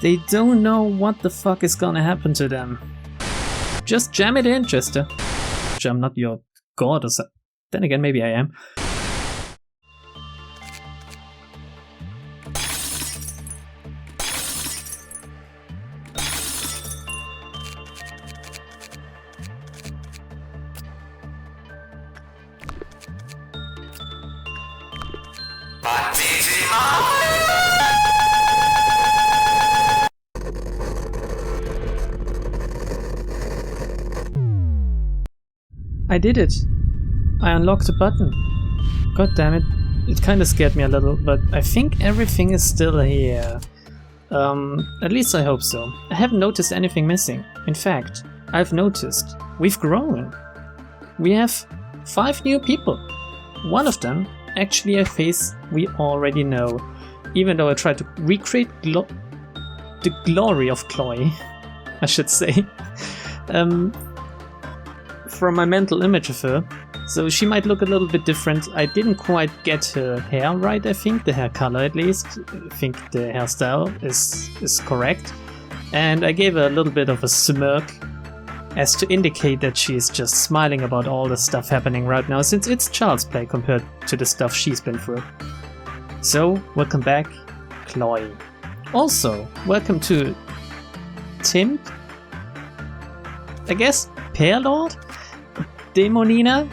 They don't know what the fuck is gonna happen to them. Just jam it in, Chester. I'm not your god or so. Then again, maybe I am. I did it. I unlocked the button. God damn it. It kinda scared me a little, but I think everything is still here. At least I hope so. I haven't noticed anything missing. In fact, I've noticed we've grown. We have 5 new people. One of them actually a face we already know, even though I tried to recreate the glory of Chloe, I should say. From my mental image of her, so she might look a little bit different. I didn't quite get her hair right, I think, the hair color at least. I think the hairstyle is correct. And I gave her a little bit of a smirk as to indicate that she is just smiling about all the stuff happening right now, since it's child's play compared to the stuff she's been through. So, welcome back, Chloe. Also, welcome to Tim, I guess, Pear Lord? Demonina?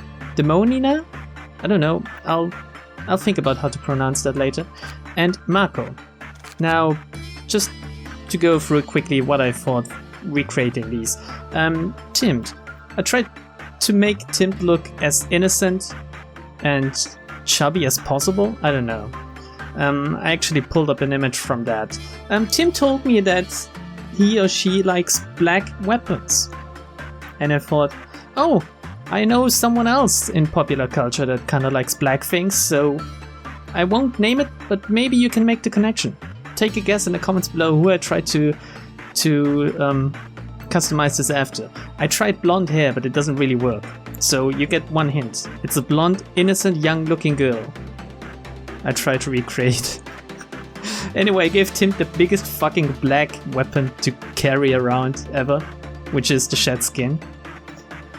I don't know. I'll think about how to pronounce that later. And Marco. Now, just to go through quickly what I thought recreating these. Timt. I tried to make Timt look as innocent and chubby as possible. I don't know. I actually pulled up an image from that. Tim told me that he or she likes black weapons. And I thought, oh, I know someone else in popular culture that kind of likes black things, so I won't name it, but maybe you can make the connection. Take a guess in the comments below who I tried to customize this after. I tried blonde hair, but it doesn't really work. So you get one hint. It's a blonde, innocent, young-looking girl I tried to recreate. Anyway, I gave Tim the biggest fucking black weapon to carry around ever, which is the shed skin.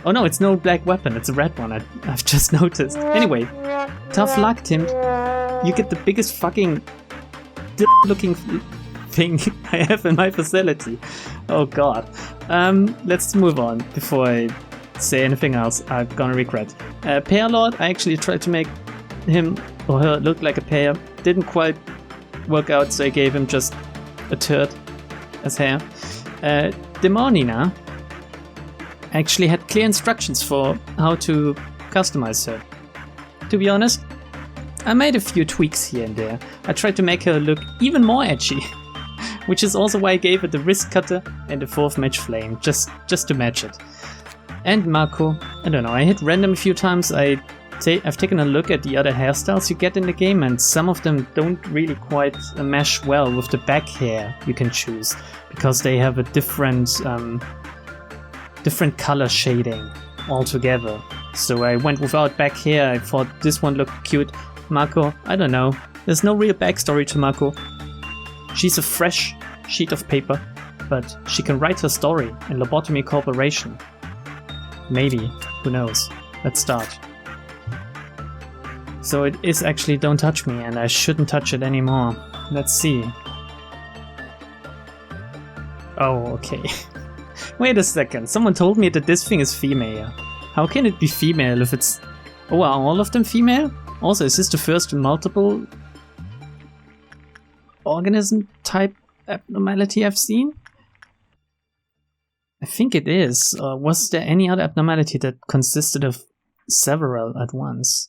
Oh no, it's no black weapon, it's a red one, I've just noticed. Anyway, tough luck, Tim. You get the biggest fucking looking thing I have in my facility. Oh god. Let's move on before I say anything else I'm gonna regret. Pear Lord, I actually tried to make him or her look like a pear. Didn't quite work out, so I gave him just a turd as hair. Demonina actually had clear instructions for how to customize her. To be honest, I made a few tweaks here and there. I tried to make her look even more edgy, which is also why I gave her the wrist cutter and the 4th match flame, just to match it. And Marco, I don't know, I hit random a few times. I've taken a look at the other hairstyles you get in the game, and some of them don't really quite mesh well with the back hair you can choose, because they have a different color shading altogether. So I went without back hair. I thought this one looked cute. Marco, I don't know. There's no real backstory to Marco. She's a fresh sheet of paper, but she can write her story in Lobotomy Corporation. Maybe. Who knows? Let's start. So it is actually Don't Touch Me, and I shouldn't touch it anymore. Let's see. Oh, okay. Wait a second, someone told me that this thing is female. How can it be female if it's... Oh, are all of them female? Also, is this the first multiple organism type abnormality I've seen? I think it is. Was there any other abnormality that consisted of several at once?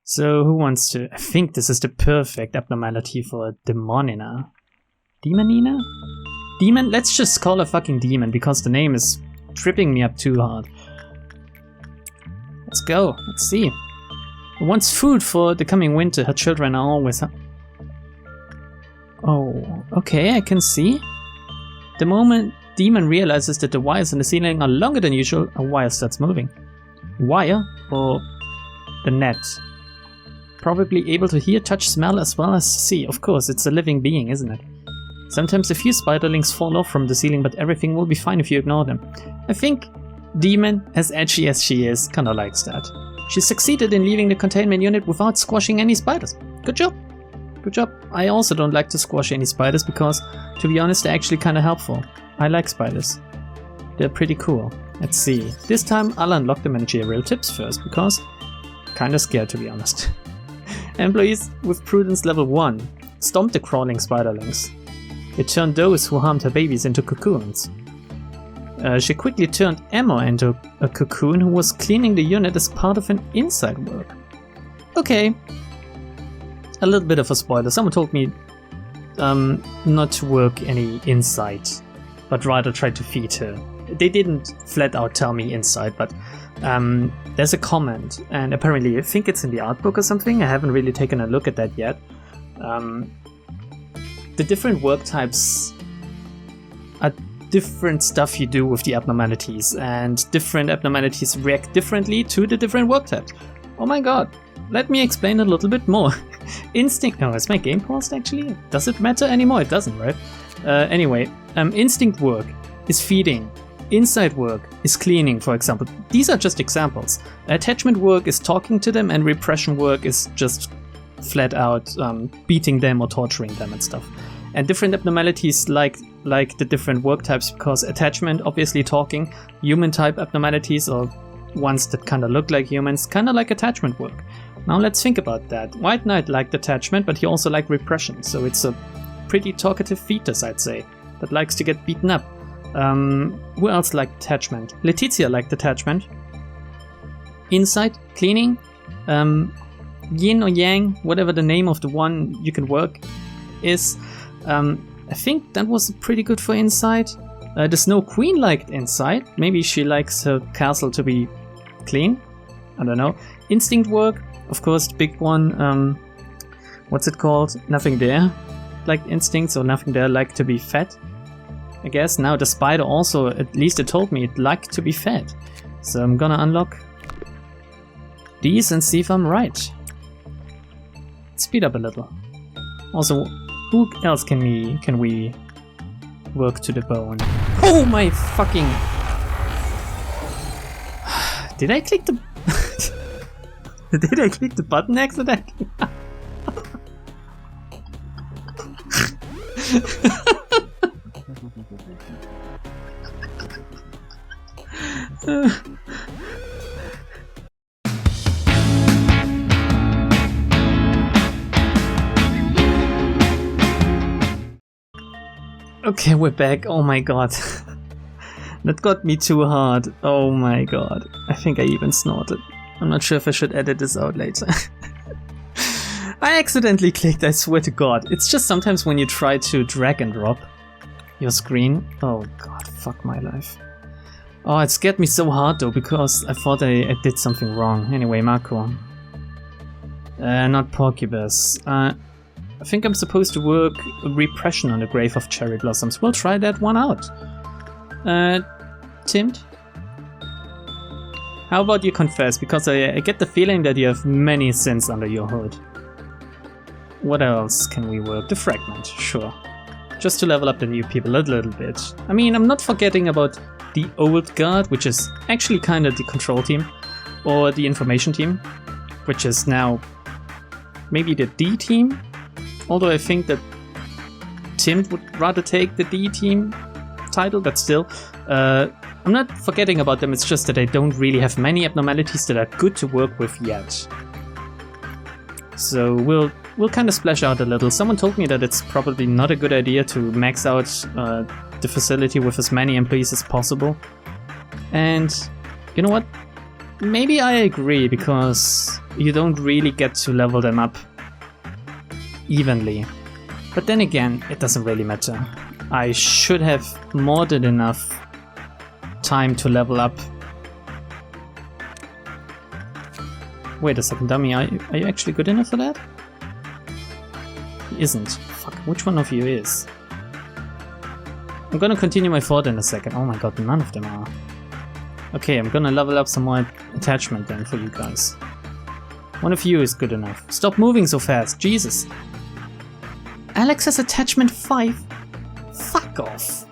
So who wants to... I think this is the perfect abnormality for a Demonina. Demonina? Demon? Let's just call her fucking Demon, because the name is tripping me up too hard. Let's go. Let's see. Wants food for the coming winter. Her children are always... Oh, okay, I can see. The moment Demon realizes that the wires on the ceiling are longer than usual, a wire starts moving. Wire? Or the net? Probably able to hear, touch, smell as well as see. Of course, it's a living being, isn't it? Sometimes a few spiderlings fall off from the ceiling, but everything will be fine if you ignore them. I think Demon, as edgy as she is, kinda likes that. She succeeded in leaving the containment unit without squashing any spiders. Good job. Good job. I also don't like to squash any spiders because, to be honest, they're actually kinda helpful. I like spiders. They're pretty cool. Let's see. This time I'll unlock the managerial tips first because kinda scared, to be honest. Employees with prudence level 1 stomped the crawling spiderlings. It turned those who harmed her babies into cocoons. She quickly turned Emma into a cocoon who was cleaning the unit as part of an inside work. Okay. A little bit of a spoiler. Someone told me not to work any inside, but rather try to feed her. They didn't flat out tell me inside, but there's a comment, and apparently I think it's in the art book or something. I haven't really taken a look at that yet. The different work types are different stuff you do with the abnormalities, and different abnormalities react differently to the different work types. Oh my god, let me explain a little bit more. Instinct. Oh, is my game paused actually? Does it matter anymore? It doesn't, right? Anyway, instinct work is feeding. Inside work is cleaning, for example. These are just examples. Attachment work is talking to them, and repression work is just flat out beating them or torturing them and stuff. And different abnormalities like the different work types, because attachment, obviously talking, human type abnormalities or ones that kind of look like humans, kind of like attachment work. Now let's think about that. White Knight liked attachment, but he also liked repression, so it's a pretty talkative fetus, I'd say, that likes to get beaten up. Who else liked attachment? Letizia liked attachment. Insight, cleaning, yin or yang, whatever the name of the one you can work is. I think that was pretty good for insight. The Snow Queen liked insight. Maybe she likes her castle to be clean. I don't know. Instinct work, of course, the big one. What's it called? Nothing There. Like instincts, or Nothing There like to be fed. I guess now the spider also, at least it told me it liked to be fed. So I'm gonna unlock these and see if I'm right. Speed up a little. Also, who else can we work to the bone? Oh my fucking! Did I click the? Did I click the button accidentally? Okay, we're back. Oh my god. That got me too hard. Oh my god. I think I even snorted. I'm not sure if I should edit this out later. I accidentally clicked, I swear to god. It's just sometimes when you try to drag and drop your screen. Oh god, fuck my life. Oh, it scared me so hard though, because I thought I did something wrong. Anyway, Marco. Not Porcubus. I think I'm supposed to work repression on the grave of cherry blossoms. We'll try that one out. Timt? How about you confess? Because I get the feeling that you have many sins under your hood. What else can we work? The fragment, sure. Just to level up the new people a little bit. I mean, I'm not forgetting about the old guard, which is actually kind of the control team. Or the information team, which is now maybe the D team? Although I think that Tim would rather take the D team title, but still. I'm not forgetting about them, it's just that I don't really have many abnormalities that are good to work with yet. So we'll kind of splash out a little. Someone told me that it's probably not a good idea to max out the facility with as many employees as possible. And you know what? Maybe I agree, because you don't really get to level them up evenly. But then again, it doesn't really matter. I should have more than enough time to level up. Wait a second, dummy, are you actually good enough for that? He isn't. Fuck, which one of you is? I'm gonna continue my thought in a second. Oh my god, none of them are. Okay, I'm gonna level up some more attachment then for you guys. One of you is good enough. Stop moving so fast, Jesus! Alex has attachment 5. fuck off.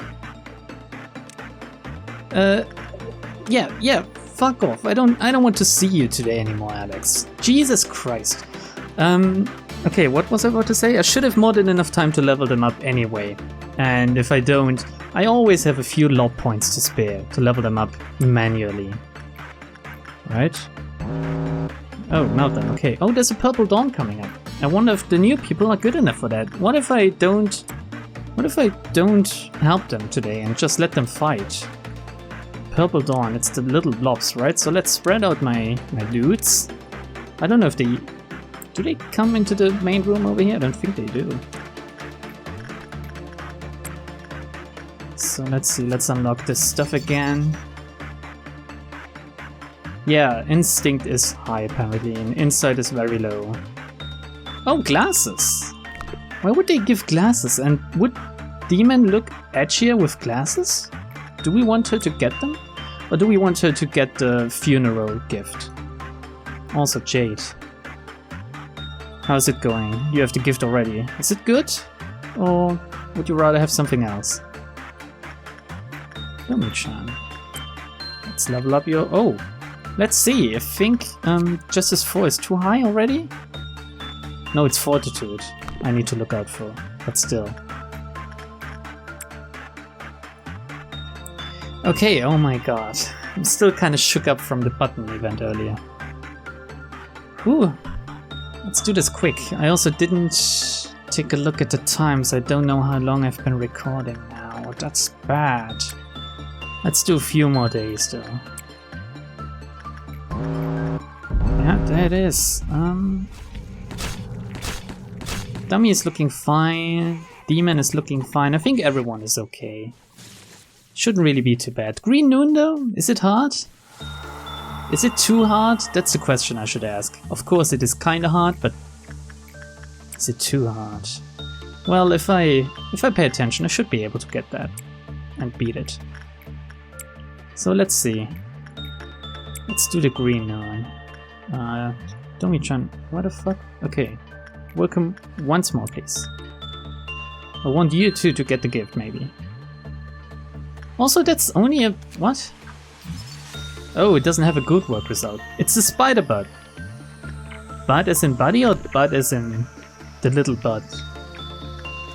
Yeah, fuck off. I don't want to see you today anymore, Alex. Jesus Christ. Okay, what was I about to say? I should have more than enough time to level them up anyway. And if I don't, I always have a few lob points to spare to level them up manually. Right? Oh, Meltdown, okay. Oh, there's a Purple Dawn coming up. I wonder if the new people are good enough for that. What if I don't help them today and just let them fight? Purple Dawn, it's the little blobs, right? So let's spread out my dudes. I don't know if they... Do they come into the main room over here? I don't think they do. So let's see, let's unlock this stuff again. Yeah, instinct is high apparently, and insight is very low. Oh, glasses! Why would they give glasses? And would Demon look edgier with glasses? Do we want her to get them? Or do we want her to get the funeral gift? Also Jade. How's it going? You have the gift already. Is it good? Or would you rather have something else? Domi-chan. Let's level up your... Oh! Let's see, I think Justice 4 is too high already? No, it's Fortitude I need to look out for, but still. Okay, oh my god. I'm still kinda shook up from the button event earlier. Whew. Let's do this quick. I also didn't take a look at the times. I don't know how long I've been recording now. That's bad. Let's do a few more days though. Yeah, there it is. Dummy is looking fine. Demon is looking fine. I think everyone is okay. Shouldn't really be too bad. Green Noon though? Is it hard? Is it too hard? That's the question I should ask. Of course it is kinda hard, but is it too hard? Well, if I pay attention, I should be able to get that and beat it. So let's see. Let's do the green Noone. Domi-chan, what the fuck? Okay. Welcome once more, please. I want you two to get the gift, maybe. Also, that's only a... what? Oh, it doesn't have a good work result. It's the spider bud. Bud as in buddy or bud as in the little bud?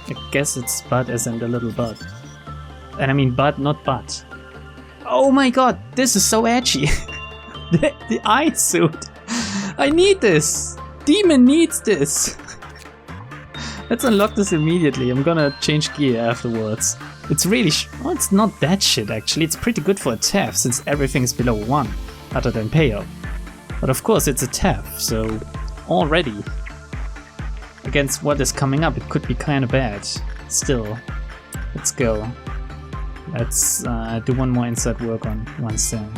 I guess it's bud as in the little bud. And I mean bud, not bud. Oh my god, this is so edgy. the eye suit. I need this. Demon needs this. Let's unlock this immediately. I'm gonna change gear afterwards. It's really oh, it's not that shit actually. It's pretty good for a TAF since everything is below 1, other than payout. But of course it's a TAF, so already against what is coming up it could be kinda bad. Still, let's go. Let's do one more inside work on one thing.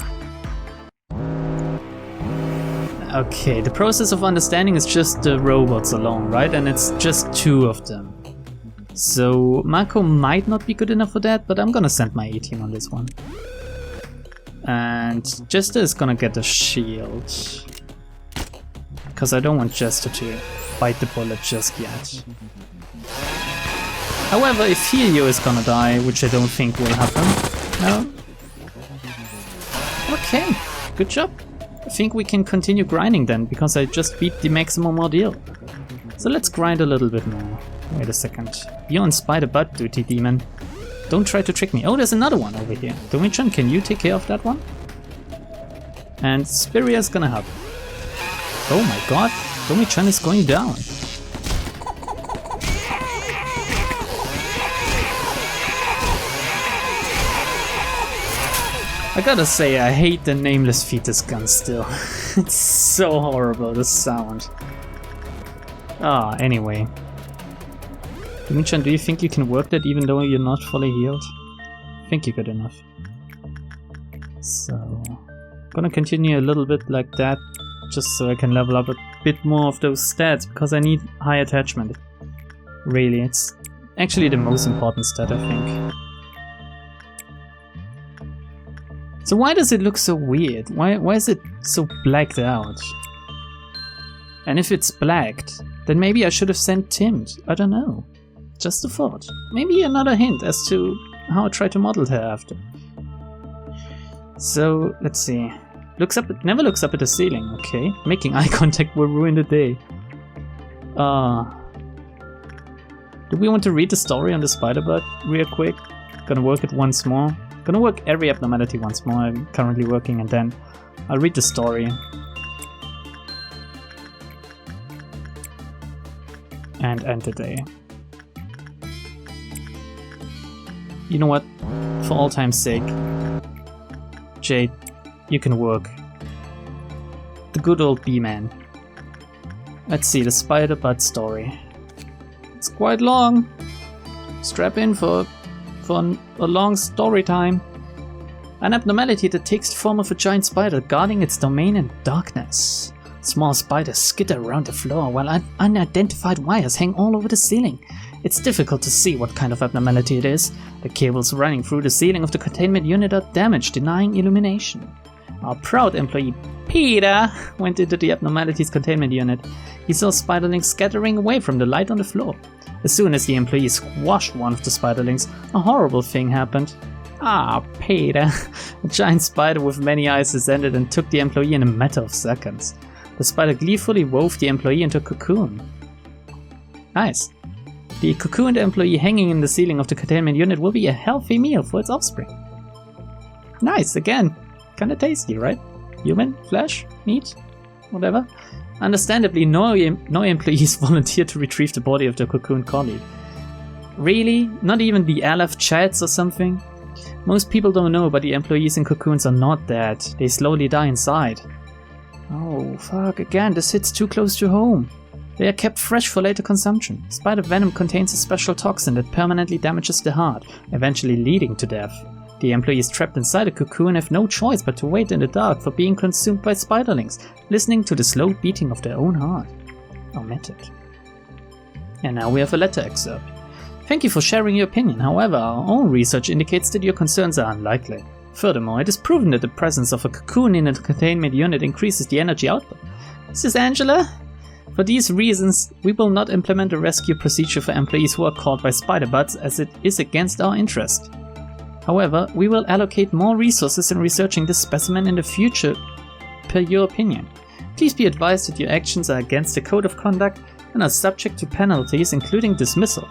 Okay, the process of understanding is just the robots alone, right? And it's just 2 of them. So Mako might not be good enough for that, but I'm gonna send my A-team on this one. And Jester is gonna get a shield. Because I don't want Jester to bite the bullet just yet. However, if Helio is gonna die, which I don't think will happen, no. Okay, good job. I think we can continue grinding then, because I just beat the maximum ordeal. So let's grind a little bit more. Wait a second. You're on spider butt duty, Demon. Don't try to trick me. Oh, there's another one over here. Domi-chan, can you take care of that one? And Spiria's gonna help. Oh my god, Domi-chan is going down. I gotta say, I hate the nameless fetus gun still. It's so horrible, the sound. Ah, anyway. Domi-chan, do you think you can work that even though you're not fully healed? I think you're good enough. So, gonna continue a little bit like that, just so I can level up a bit more of those stats, because I need high attachment. Really, it's actually the most important stat, I think. So why does it look so weird? Why is it so blacked out? And if it's blacked, then maybe I should have sent Timmed. I don't know. Just a thought. Maybe another hint as to how I try to model her after. So, let's see. Never looks up at the ceiling, okay. Making eye contact will ruin the day. Do we want to read the story on the spider bud real quick? Gonna work it once more. Gonna work every abnormality once more I'm currently working, and then I'll read the story. And end the day. You know what? For all time's sake, Jade, you can work. The good old B-man. Let's see, the spider bud story. It's quite long. Strap in for a long story time. An abnormality that takes the form of a giant spider guarding its domain in darkness. Small spiders skitter around the floor while unidentified wires hang all over the ceiling. It's difficult to see what kind of abnormality it is. The cables running through the ceiling of the containment unit are damaged, denying illumination. Our proud employee Peter went into the abnormalities containment unit. He saw spiderlings scattering away from the light on the floor. As soon as the employee squashed one of the spiderlings, a horrible thing happened. Ah, Peter. A giant spider with many eyes descended and took the employee in a matter of seconds. The spider gleefully wove the employee into a cocoon. Nice. The cocooned employee hanging in the ceiling of the containment unit will be a healthy meal for its offspring. Nice, again. Kinda tasty, right? Human, flesh, meat, whatever. Understandably, no employees volunteered to retrieve the body of their cocooned colleague. Really? Not even the Aleph Chads or something? Most people don't know, but the employees in cocoons are not dead. They slowly die inside. Oh, fuck, again, this hits too close to home. They are kept fresh for later consumption. Spider venom contains a special toxin that permanently damages the heart, eventually leading to death. The employees trapped inside a cocoon have no choice but to wait in the dark for being consumed by spiderlings, listening to the slow beating of their own heart. Omitted. And now we have a letter excerpt. Thank you for sharing your opinion. However, our own research indicates that your concerns are unlikely. Furthermore, it is proven that the presence of a cocoon in a containment unit increases the energy output. Is this Angela? For these reasons, we will not implement a rescue procedure for employees who are caught by spider buds, as it is against our interest. However, we will allocate more resources in researching this specimen in the future, per your opinion. Please be advised that your actions are against the code of conduct and are subject to penalties, including dismissal.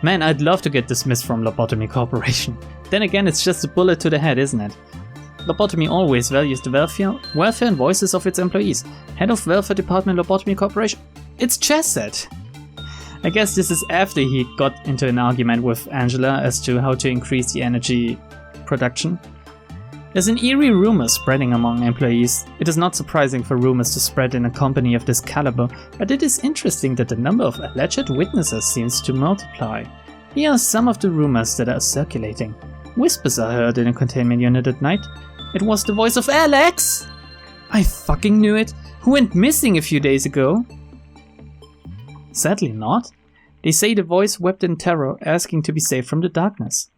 Man, I'd love to get dismissed from Lobotomy Corporation. Then again, it's just a bullet to the head, isn't it? Lobotomy always values the welfare and voices of its employees. Head of Welfare Department, Lobotomy Corporation. It's Chesed. I guess this is after he got into an argument with Angela as to how to increase the energy production. There's an eerie rumor spreading among employees. It is not surprising for rumors to spread in a company of this caliber, but it is interesting that the number of alleged witnesses seems to multiply. Here are some of the rumors that are circulating. Whispers are heard in a containment unit at night. It was the voice of Alex! I fucking knew it! Who went missing a few days ago? Sadly not. They say the voice wept in terror, asking to be saved from the darkness.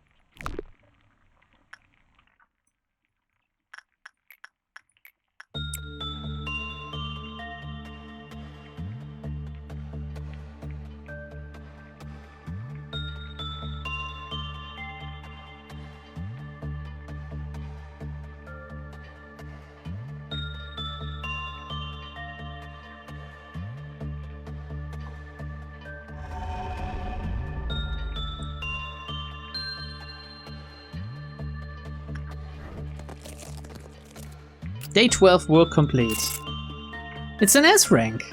Day 12 work complete. It's an S rank.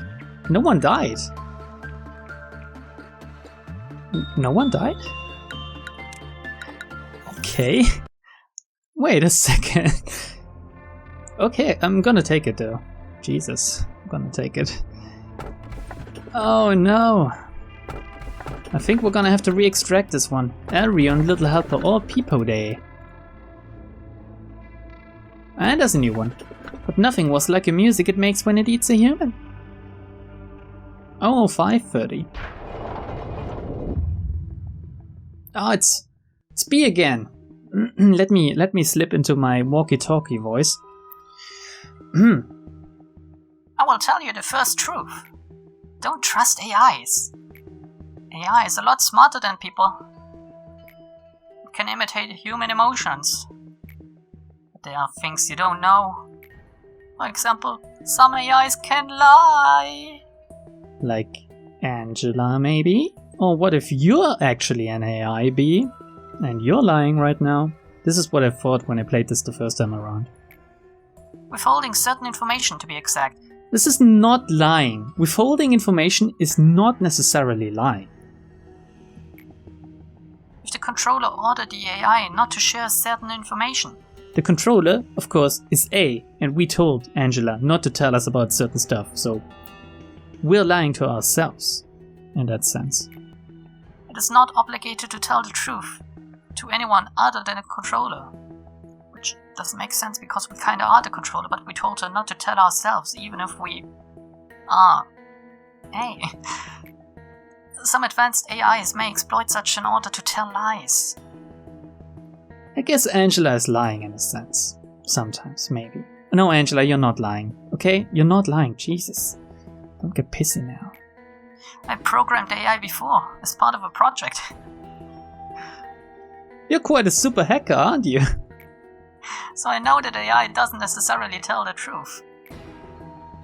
No one died. No one died? Okay. Wait a second. Okay, I'm gonna take it though. Jesus, I'm gonna take it. Oh no. I think we're gonna have to re-extract this one. Arion, Little Helper, or Peepo Day. And there's a new one. But nothing was like the music it makes when it eats a human. Oh, 5:30. Oh, it's B again. let me slip into my walkie-talkie voice. I will tell you the first truth. Don't trust AIs. AI is a lot smarter than people. It can imitate human emotions. But there are things you don't know. For example, some AIs can lie. Like Angela, maybe? Or what if you're actually an AI, B? And you're lying right now? This is what I thought when I played this the first time around. Withholding certain information, to be exact. This is not lying. Withholding information is not necessarily lying. If the controller ordered the AI not to share certain information. The controller, of course, is A, and we told Angela not to tell us about certain stuff, so we're lying to ourselves, in that sense. It is not obligated to tell the truth to anyone other than a controller. Which doesn't make sense because we kinda are the controller, but we told her not to tell ourselves, even if we are. Hey. Some advanced AIs may exploit such in order to tell lies. I guess Angela is lying in a sense. Sometimes, maybe. No, Angela, you're not lying. Okay? You're not lying. Jesus. Don't get pissy now. I programmed AI before, as part of a project. You're quite a super hacker, aren't you? So I know that AI doesn't necessarily tell the truth.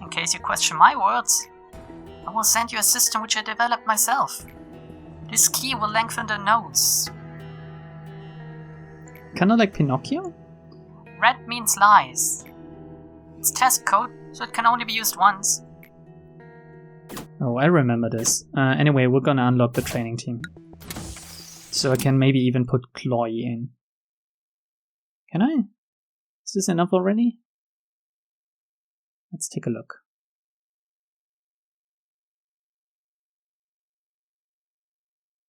In case you question my words, I will send you a system which I developed myself. This key will lengthen the nodes. Kinda like Pinocchio? Red means lies. It's test code, so it can only be used once. Oh, I remember this. Anyway, we're gonna unlock the training team. So I can maybe even put Chloe in. Can I? Is this enough already? Let's take a look.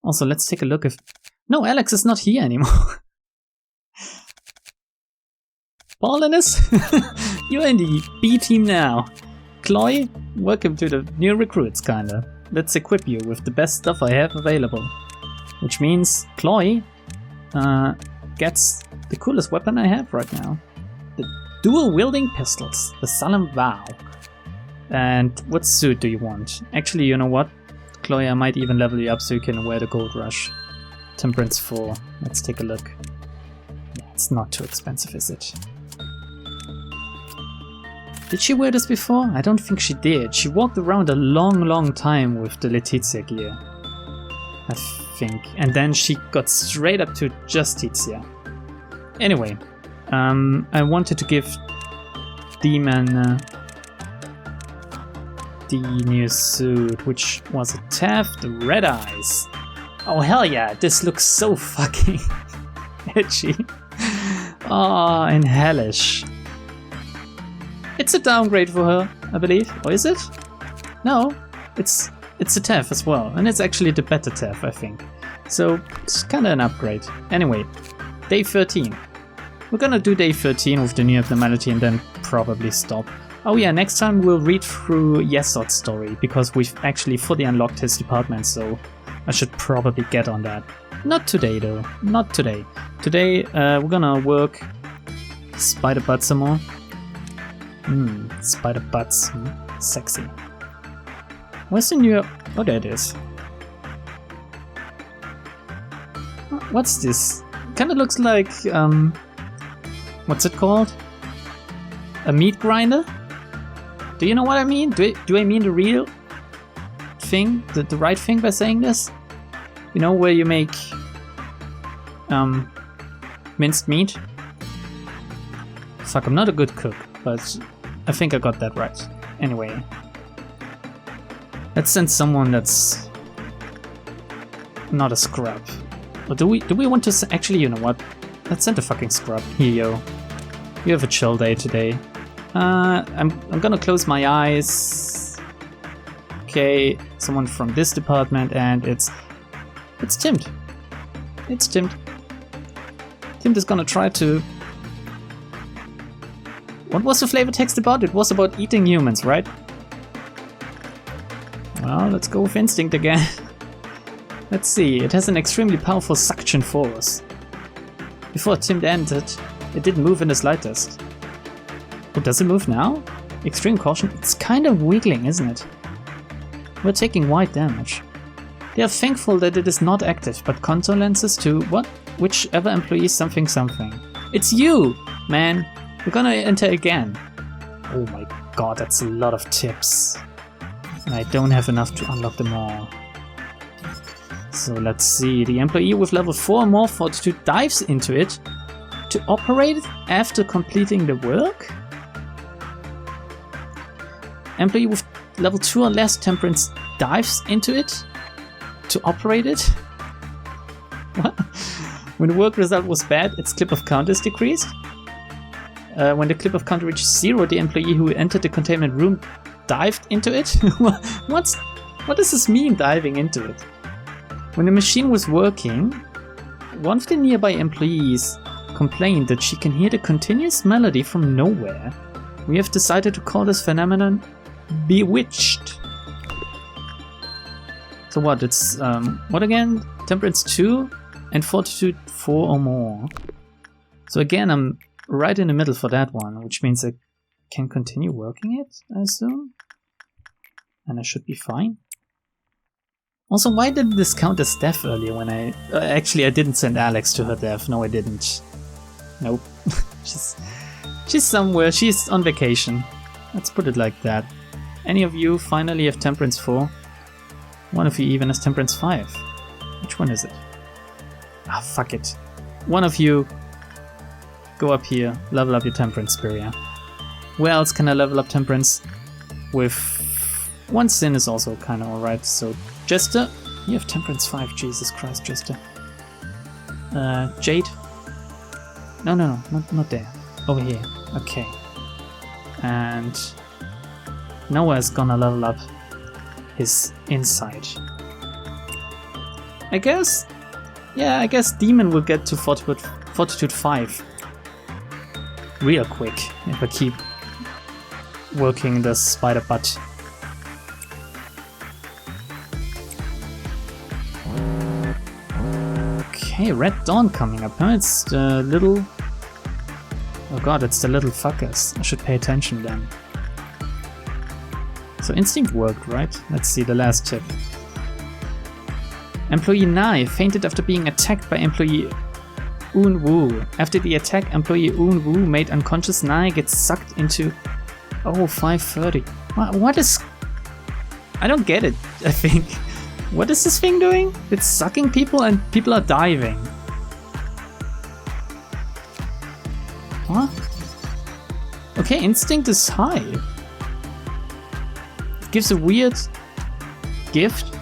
Also, let's take a look if... No, Alex is not here anymore. Paulinus, you're in the B team now. Chloe, welcome to the new recruits, kinda. Let's equip you with the best stuff I have available. Which means Chloe gets the coolest weapon I have right now. The dual-wielding pistols, the Solemn Vow. And what suit do you want? Actually, you know what? Chloe, I might even level you up so you can wear the Gold Rush. Temperance 4. Let's take a look. Yeah, it's not too expensive, is it? Did she wear this before? I don't think she did. She walked around a long time with the Letizia gear. I think. And then she got straight up to Justitia. Anyway, I wanted to give Demon the new suit, which was a Taft Red Eyes. Oh hell yeah, this looks so fucking edgy. Oh, and hellish. It's a downgrade for her, I believe. Or is it? No, it's a TEF as well. And it's actually the better TEF, I think. So it's kinda an upgrade. Anyway, day 13. We're gonna do day 13 with the new abnormality and then probably stop. Oh yeah, next time we'll read through Yesod's story, because we've actually fully unlocked his department, so I should probably get on that. Not today though, not today. Today we're gonna work Spider Butt some more. Spider Butts, sexy. Where's the new... Oh, there it is. What's this? Kinda looks like, what's it called? A meat grinder? Do you know what I mean? Do I mean the real thing? The right thing by saying this? You know, where you make minced meat? Fuck, I'm not a good cook, but I think I got that right. Anyway. Let's send someone that's not a scrub. Or do we want to actually, you know what? Let's send a fucking scrub. Here, yo. You have a chill day today. I'm gonna close my eyes. Okay, someone from this department, and it's Timt. It's Timt. Timt is gonna try to... What was the flavor text about? It was about eating humans, right? Well, let's go with instinct again. Let's see, it has an extremely powerful suction force. Before Timt entered, it didn't move in the slightest. Oh, does it move now? Extreme caution. It's kind of wiggling, isn't it? We're taking wide damage. They are thankful that it is not active, but condolences to what? Whichever employee something something. It's you, man. We're gonna enter again. Oh my god, that's a lot of tips. And I don't have enough to unlock them all. So let's see. The employee with level 4 or more fortitude dives into it to operate it after completing the work. Employee with level 2 or less temperance dives into it to operate it. What? When the work result was bad, its clip of count is decreased. When the clip of count reaches 0, the employee who entered the containment room dived into it. What does this mean, diving into it? When the machine was working, one of the nearby employees complained that she can hear the continuous melody from nowhere. We have decided to call this phenomenon bewitched. So what? It's what again? Temperance 2 and fortitude 4 or more. So again, I'm right in the middle for that one, which means I can continue working it, I assume. And I should be fine. Also, why didn't this count as death earlier when I... actually, I didn't send Alex to her death. No, I didn't. Nope. she's somewhere. She's on vacation. Let's put it like that. Any of you finally have Temperance 4? One of you even has Temperance 5. Which one is it? Ah, fuck it. One of you go up here, level up your Temperance, Spiria. Where else can I level up Temperance? With one sin is also kind of alright, so... Jester, you have Temperance 5, Jesus Christ, Jester. Jade? No, not there. Over here, okay. And... Noah's gonna level up his insight. I guess Demon will get to Fortitude 5 real quick if I keep working the spider butt. Okay, Red Dawn coming up, huh? It's the little... Oh god, it's the little fuckers. I should pay attention then. So Instinct worked, right? Let's see the last tip. Employee Nai fainted after being attacked by Employee Un-Woo. After the attack, Employee Un-Woo made unconscious Nai gets sucked into... Oh, 5:30. What is... I don't get it, I think. What is this thing doing? It's sucking people and people are diving. What? Okay, Instinct is high. It gives a weird gift.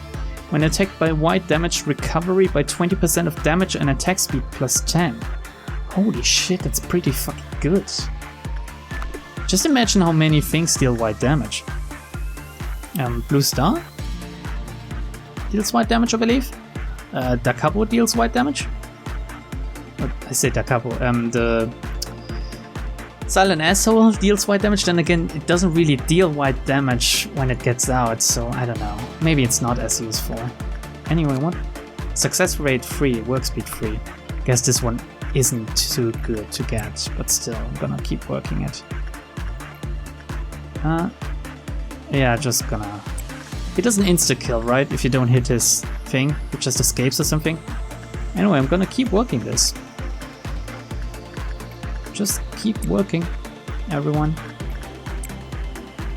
When attacked by white, damage recovery by 20% of damage and attack speed plus 10. Holy shit, that's pretty fucking good. Just imagine how many things deal white damage. Blue Star deals white damage, I believe. Da Capo deals white damage. I say Da Capo. The Silent Asshole deals white damage. Then again, it doesn't really deal white damage when it gets out, so I don't know. Maybe it's not as useful. Anyway, what? Success rate 3, work speed 3. Guess this one isn't too good to get, but still, I'm gonna keep working it. Yeah, just gonna... He doesn't insta-kill, right? If you don't hit his thing, it just escapes or something. Anyway, I'm gonna keep working this. Just keep working, everyone.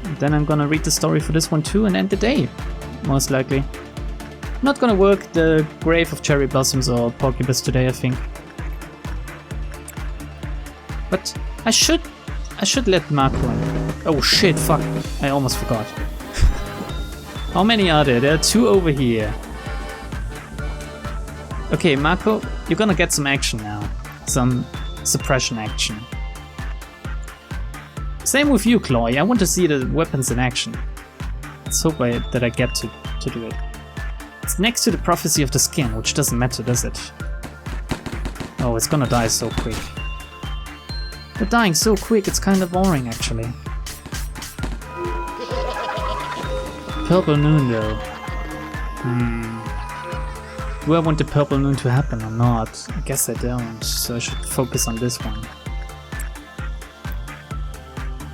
And then I'm gonna read the story for this one too and end the day, most likely. I'm not gonna work the Grave of Cherry Blossoms or Porcupus today, I think. But I should let Marco in. Oh shit, fuck, I almost forgot. How many are there? There are 2 over here. Okay, Marco, you're gonna get some action now. Some suppression action. Same with you, Chloe. I want to see the weapons in action. Let's hope that I get to do it. It's next to the Prophecy of the Skin, which doesn't matter, does it? Oh, it's gonna die so quick. They're dying so quick, it's kind of boring, actually. Purple Noon, though. Do I want the Purple Noon to happen or not? I guess I don't, so I should focus on this one.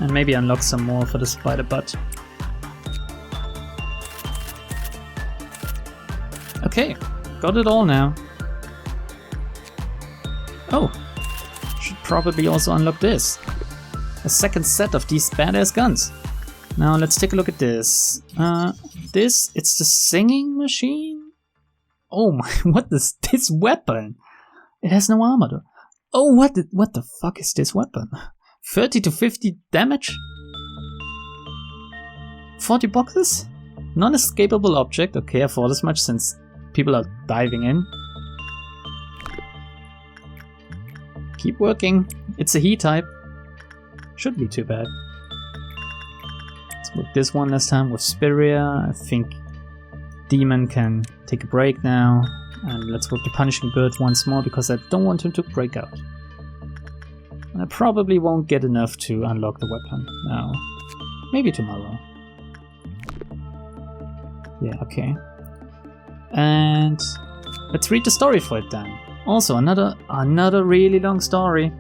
And maybe unlock some more for the spider butt. Okay, got it all now. Oh, should probably also unlock this. A second set of these badass guns. Now let's take a look at this. It's the singing machine? Oh my, what is this weapon? It has no armor though. Oh, what the fuck is this weapon? 30 to 50 damage? 40 boxes? Non-escapable object. Okay, I thought as much since people are diving in. Keep working. It's a heat type. Shouldn't be too bad. Let's work this one last time with Spiria. I think Demon can take a break now. And let's work the Punishing Bird once more because I don't want him to break out. And I probably won't get enough to unlock the weapon now. Maybe tomorrow. Yeah, okay. And let's read the story for it then. Also, another really long story.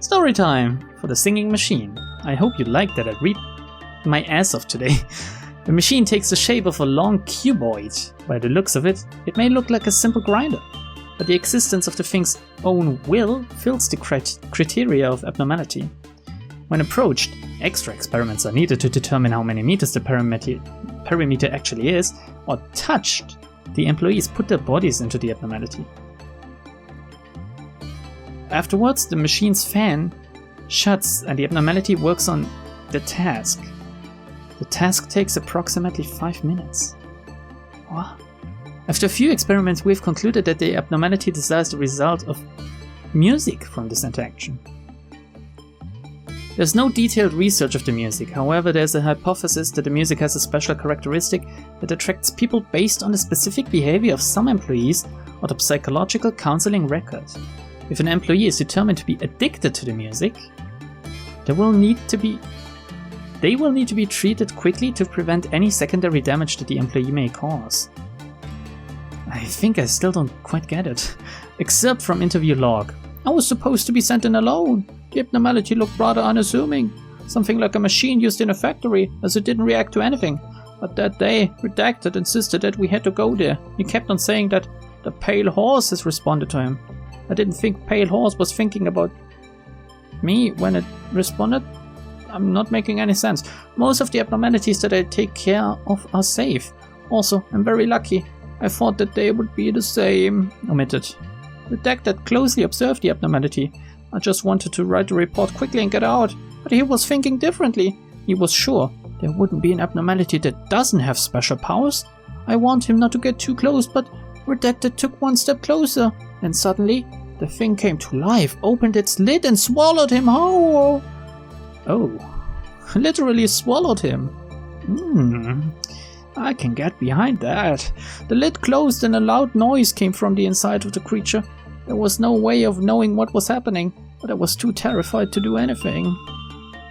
Story time for the singing machine. I hope you like that I read my ass off today. The machine takes the shape of a long cuboid. By the looks of it, it may look like a simple grinder, but the existence of the thing's own will fills the criteria of abnormality. When approached, extra experiments are needed to determine how many meters the perimeter actually is, or touched, the employees put their bodies into the abnormality. Afterwards, the machine's fan shuts and the abnormality works on the task. The task takes approximately 5 minutes. What? After a few experiments, we've concluded that the abnormality desires the result of music from this interaction. There's no detailed research of the music, however there's a hypothesis that the music has a special characteristic that attracts people based on the specific behavior of some employees or the psychological counseling record. If an employee is determined to be addicted to the music, they will need to be treated quickly to prevent any secondary damage that the employee may cause. I think I still don't quite get it. Excerpt from interview log. I was supposed to be sent in alone. The abnormality looked rather unassuming. Something like a machine used in a factory, as it didn't react to anything. But that day, Redacted insisted that we had to go there. He kept on saying that the Pale Horse has responded to him. I didn't think Pale Horse was thinking about me when it responded. I'm not making any sense. Most of the abnormalities that I take care of are safe. Also, I'm very lucky. I thought that they would be the same. Omitted. Redacted closely observed the abnormality. I just wanted to write the report quickly and get out. But he was thinking differently. He was sure there wouldn't be an abnormality that doesn't have special powers. I warned him not to get too close, but Redacted took one step closer. And suddenly, the thing came to life, opened its lid and swallowed him whole. Oh, literally swallowed him. I can get behind that. The lid closed and a loud noise came from the inside of the creature. There was no way of knowing what was happening, but I was too terrified to do anything.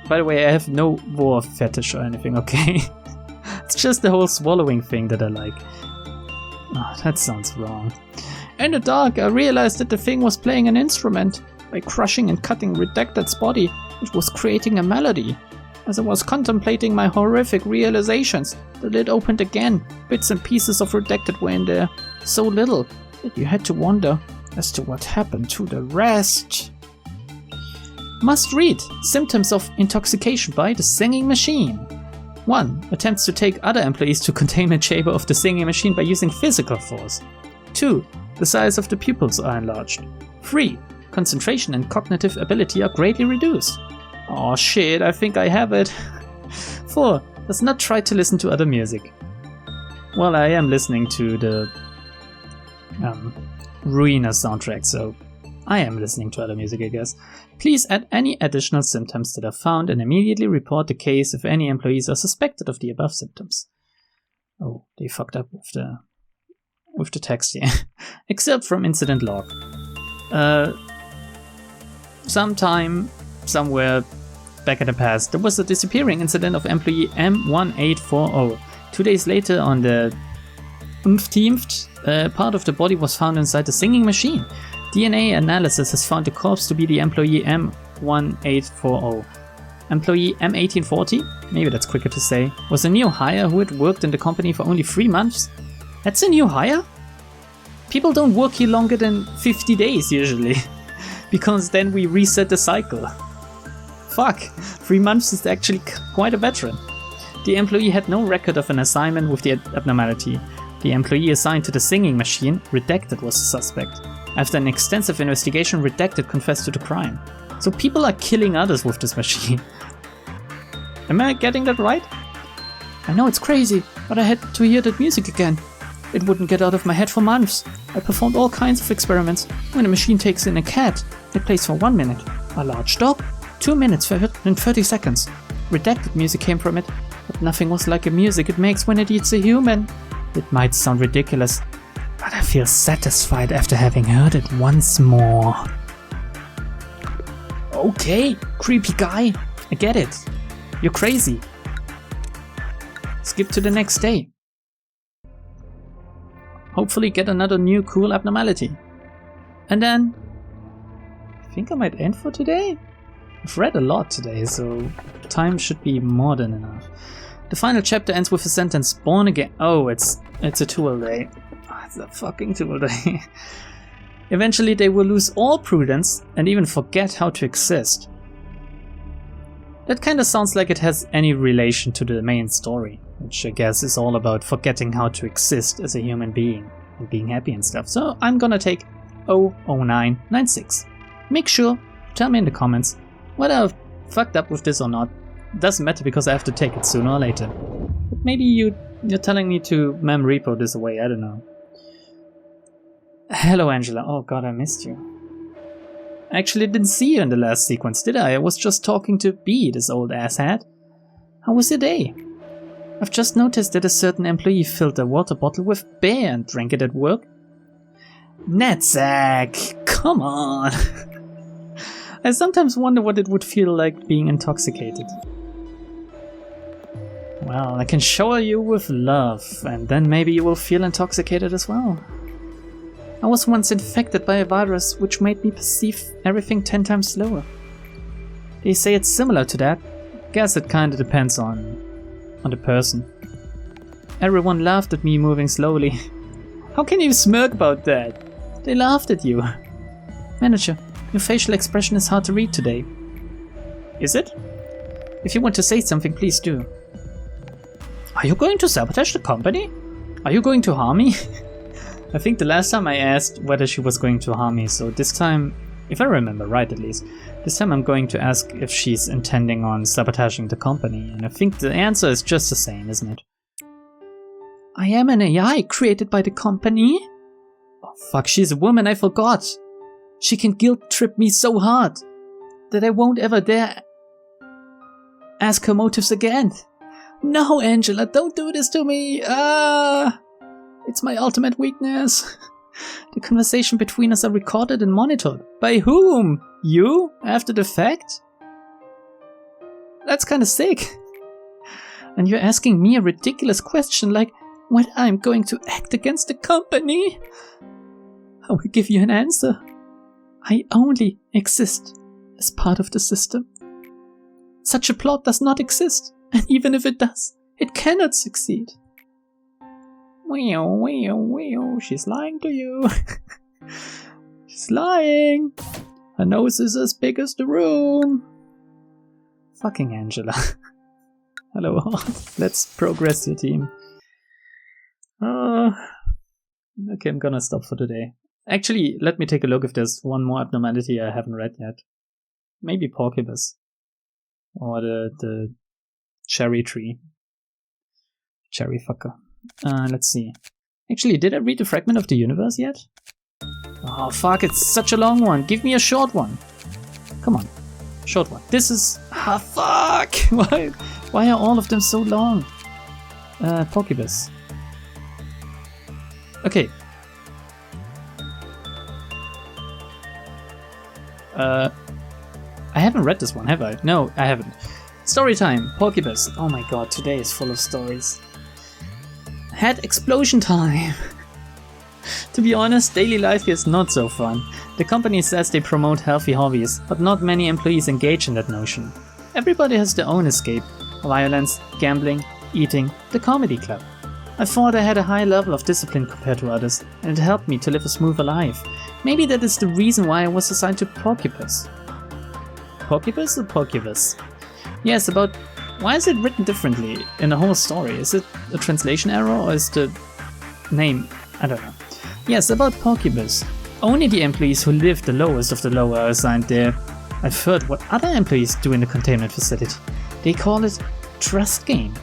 By the way, I have no war fetish or anything, okay? It's just the whole swallowing thing that I like. Oh, that sounds wrong. In the dark, I realized that the thing was playing an instrument. By crushing and cutting Redacted's body, it was creating a melody. As I was contemplating my horrific realizations, the lid opened again. Bits and pieces of Redacted were in there. So little that you had to wonder as to what happened to the rest. Must read. Symptoms of intoxication by the singing machine. 1. Attempts to take other employees to containment chamber of the singing machine by using physical force. 2. The size of the pupils are enlarged. 3. Concentration and cognitive ability are greatly reduced. Oh shit, I think I have it. 4. Does not try to listen to other music. Well, I am listening to the Ruina soundtrack, so I am listening to other music, I guess. Please add any additional symptoms that are found and immediately report the case if any employees are suspected of the above symptoms. Oh, they fucked up with the text here. Except from incident log. Sometime, somewhere back in the past, there was a disappearing incident of employee M1840. 2 days later, on the 15th, part of the body was found inside the singing machine. DNA analysis has found the corpse to be the employee M1840. Employee M1840, maybe that's quicker to say, was a new hire who had worked in the company for only 3 months. That's a new hire? People don't work here longer than 50 days usually, because then we reset the cycle. Fuck, 3 months is actually quite a veteran. The employee had no record of an assignment with the abnormality. The employee assigned to the singing machine, Redacted, was the suspect. After an extensive investigation, Redacted confessed to the crime. So people are killing others with this machine. Am I getting that right? I know it's crazy, but I had to hear that music again. It wouldn't get out of my head for months. I performed all kinds of experiments. When a machine takes in a cat, it plays for 1 minute. A large dog, 2 minutes and 30 seconds. Redacted music came from it, but nothing was like the music it makes when it eats a human. It might sound ridiculous, but I feel satisfied after having heard it once more. Okay, creepy guy, I get it. You're crazy. Skip to the next day. Hopefully get another new cool abnormality. And then I think I might end for today. I've read a lot today, so time should be more than enough. The final chapter ends with a sentence, born again. Oh, it's a tool day. Oh, it's a fucking tool day. Eventually they will lose all prudence and even forget how to exist. That kinda sounds like it has any relation to the main story, which I guess is all about forgetting how to exist as a human being and being happy and stuff. So I'm gonna take 00996. Make sure, tell me in the comments whether I've fucked up with this or not. Doesn't matter because I have to take it sooner or later. But maybe you're telling me to mem repo this away, I don't know. Hello Angela, oh god I missed you. I actually didn't see you in the last sequence, did I? I was just talking to B, this old asshat. How was your day? I've just noticed that a certain employee filled a water bottle with beer and drank it at work. Netsack, come on! I sometimes wonder what it would feel like being intoxicated. Well, I can shower you with love, and then maybe you will feel intoxicated as well. I was once infected by a virus which made me perceive everything 10 times slower. They say it's similar to that. Guess it kinda depends on the person. Everyone laughed at me moving slowly. How can you smirk about that? They laughed at you. Manager, your facial expression is hard to read today. Is it? If you want to say something, please do. Are you going to sabotage the company? Are you going to harm me? I think the last time I asked whether she was going to harm me, so this time, if I remember right at least, this time I'm going to ask if she's intending on sabotaging the company, and I think the answer is just the same, isn't it? I am an AI created by the company? Oh fuck, she's a woman, I forgot! She can guilt trip me so hard that I won't ever dare ask her motives again. No, Angela, don't do this to me! It's my ultimate weakness. The conversation between us are recorded and monitored. By whom? You? After the fact? That's kinda sick. And you're asking me a ridiculous question like when I'm going to act against the company? I will give you an answer. I only exist as part of the system. Such a plot does not exist, and even if it does, it cannot succeed. She's lying to you. She's lying. Her nose is as big as the room. Fucking Angela. Hello, let's progress your team. Okay, I'm gonna stop for today. Actually, let me take a look if there's one more abnormality I haven't read yet. Maybe Porcupus. Or the cherry tree. Cherry fucker. Let's see. Actually, did I read the Fragment of the Universe yet? Oh fuck, it's such a long one. Give me a short one. Come on. Short one. This is... Ah, fuck! Why are all of them so long? Porcupus. Okay. I haven't read this one, have I? No, I haven't. Story time. Porcupus. Oh my god, today is full of stories. Had explosion time! To be honest, daily life is not so fun. The company says they promote healthy hobbies, but not many employees engage in that notion. Everybody has their own escape. Violence, gambling, eating, the comedy club. I thought I had a high level of discipline compared to others, and it helped me to live a smoother life. Maybe that is the reason why I was assigned to Porcupus. Porcupus or Porcupus? Yes, about why is it written differently in the whole story? Is it a translation error or is the name? I don't know. Yes, about Porcupus. Only the employees who live the lowest of the low are assigned there. I've heard what other employees do in the containment facility. They call it trust game.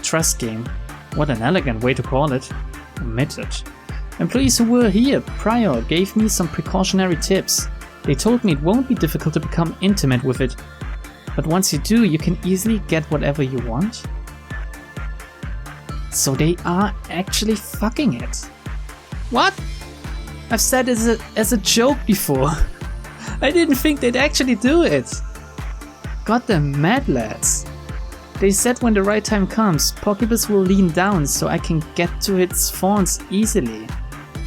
Trust game? What an elegant way to call it. Omitted. Employees who were here prior gave me some precautionary tips. They told me it won't be difficult to become intimate with it. But once you do, you can easily get whatever you want. So they are actually fucking it. What? I've said it as a joke before. I didn't think they'd actually do it. Goddamn mad lads. They said when the right time comes, Porcupus will lean down so I can get to its fawns easily.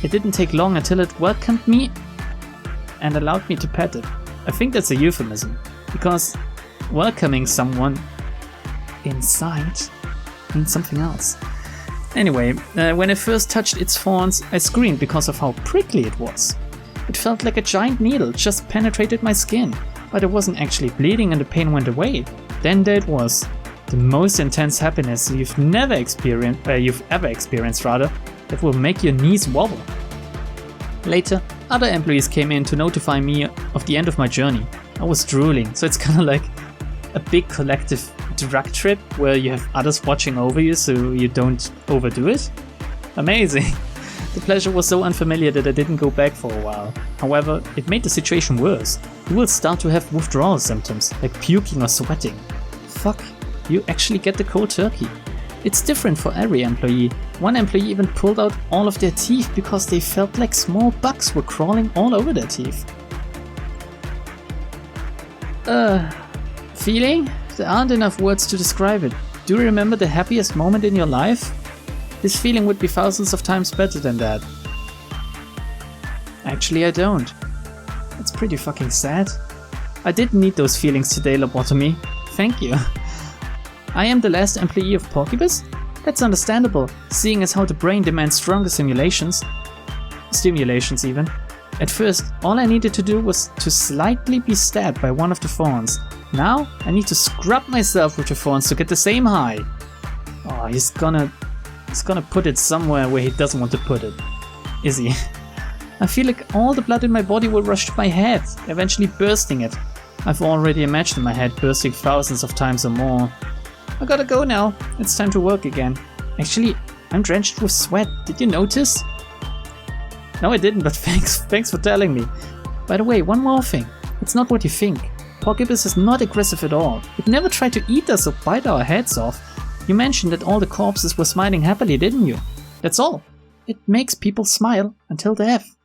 It didn't take long until it welcomed me and allowed me to pet it. I think that's a euphemism, because welcoming someone inside means something else. Anyway, when I first touched its fawns, I screamed because of how prickly it was. It felt like a giant needle just penetrated my skin, but I wasn't actually bleeding and the pain went away. Then there it was. The most intense happiness you've ever experienced, that will make your knees wobble. Later, other employees came in to notify me of the end of my journey. I was drooling, so it's kind of like a big collective drug trip where you have others watching over you so you don't overdo it. Amazing! The pleasure was so unfamiliar that I didn't go back for a while. However, it made the situation worse. You will start to have withdrawal symptoms, like puking or sweating. Fuck, you actually get the cold turkey. It's different for every employee. One employee even pulled out all of their teeth because they felt like small bugs were crawling all over their teeth. Feeling? There aren't enough words to describe it. Do you remember the happiest moment in your life? This feeling would be thousands of times better than that. Actually, I don't. It's pretty fucking sad. I didn't need those feelings today, Lobotomy. Thank you. I am the last employee of Porcupus? That's understandable, seeing as how the brain demands stronger stimulations even. At first, all I needed to do was to slightly be stabbed by one of the fawns. Now, I need to scrub myself with the fawns to get the same high. Oh, he's gonna put it somewhere where he doesn't want to put it. Is he? I feel like all the blood in my body will rush to my head, eventually bursting it. I've already imagined my head bursting thousands of times or more. I gotta go now. It's time to work again. Actually, I'm drenched with sweat. Did you notice? No, I didn't, but thanks for telling me. By the way, one more thing. It's not what you think. Porcupus is not aggressive at all. It never tried to eat us or bite our heads off. You mentioned that all the corpses were smiling happily, didn't you? That's all. It makes people smile until death.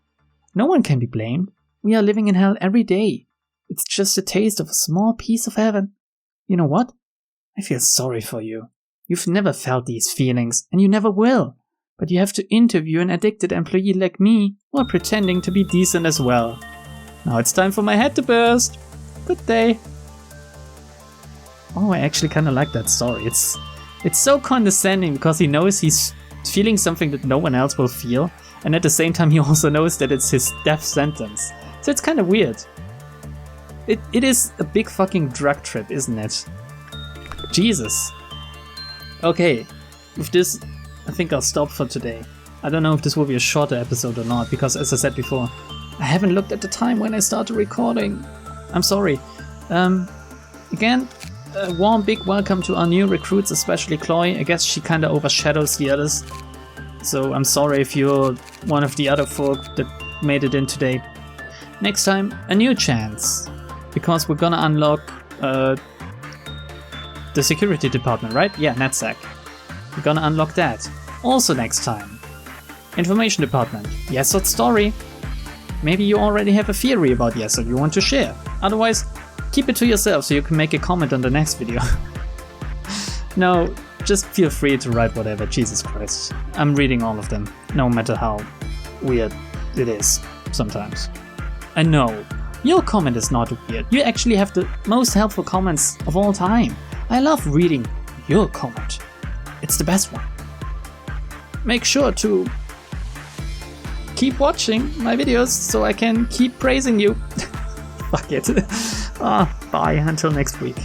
No one can be blamed. We are living in hell every day. It's just a taste of a small piece of heaven. You know what? I feel sorry for you. You've never felt these feelings, and you never will. But you have to interview an addicted employee like me, while pretending to be decent as well. Now it's time for my head to burst. Good day. Oh, I actually kind of like that story. It's so condescending because he knows he's feeling something that no one else will feel, and at the same time he also knows that it's his death sentence. So it's kind of weird. It is a big fucking drug trip, isn't it? Jesus. Okay, with this, I think I'll stop for today. I don't know if this will be a shorter episode or not, because as I said before, I haven't looked at the time when I started recording. I'm sorry. Again, a warm big welcome to our new recruits, especially Chloe. I guess she kinda overshadows the others. So I'm sorry if you're one of the other folk that made it in today. Next time, a new chance. Because we're gonna unlock the security department, right? Yeah, NetSec. We're gonna unlock that. Also next time. Information department. Yesod story. Maybe you already have a theory about Yesod you want to share. Otherwise, keep it to yourself so you can make a comment on the next video. No, just feel free to write whatever, Jesus Christ. I'm reading all of them, no matter how weird it is sometimes. I know, your comment is not weird. You actually have the most helpful comments of all time. I love reading your comment. It's the best one. make sure to keep watching my videos so I can keep praising you. Fuck it. Bye, until next week.